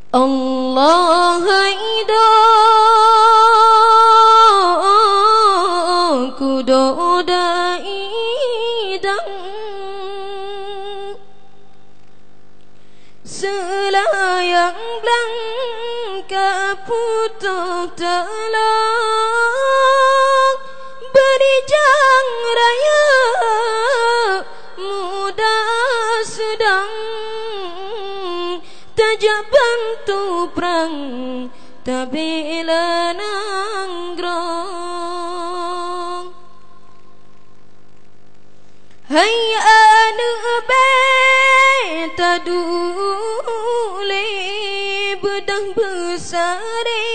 Allah ida kudo daidang selayang blang kaputuh telang berijang raya muda sedang tajak bantu perang tabila nanggrong hai anu tadule bedang besare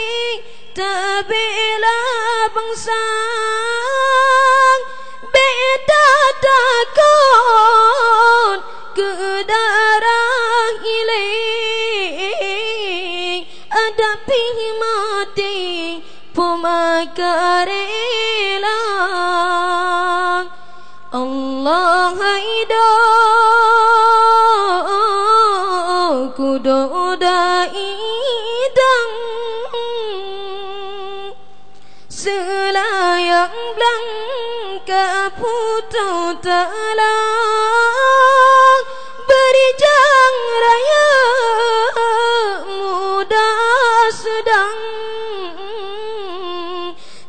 tabila bangsa beda takon ke darah ile adapi mati pumakarela Allah ida kudo daidang selayang blang kaputuh telang berijang raya muda sedang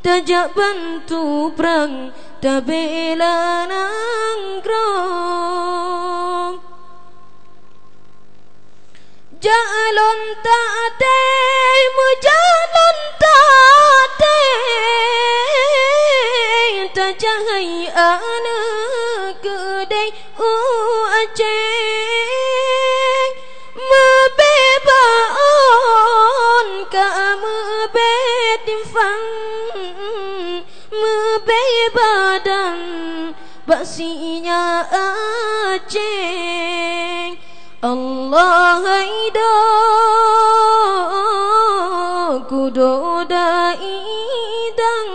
tajak bantu perang tabela nanggrong jalon tate mujalon tate tajahai ana kedai aceh mebebaon ka mebedimfang mebebadan basinya aceh Allah ida kudo daidang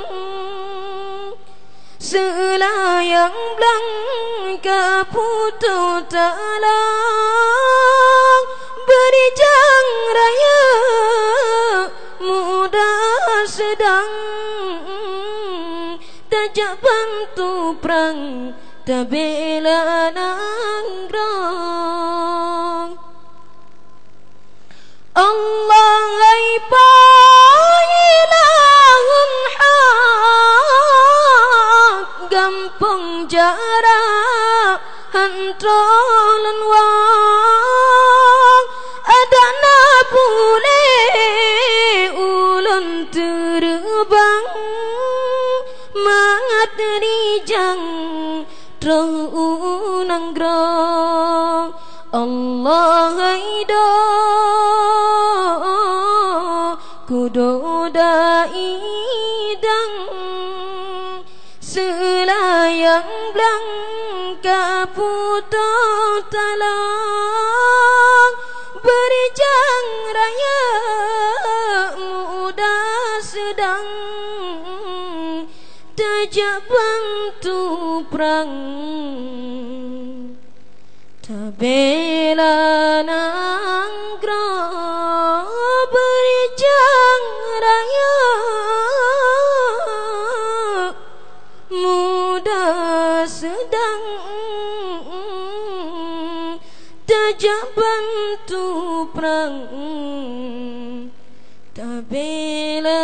selayang blang kaputuh telang berijang raya muda sedang tajak bantu perang tabela nanggrong Allah ilahun hak gampang jarak hantrolan wang adana pule ulun terbang mangat rijang terung nanggrong Allah ida kudo daidang selayang blang kaputuh telang berijang raya muda sedang tajak bantu perang tabela nanggrong berijang raya muda sedang tajak bantu perang tabela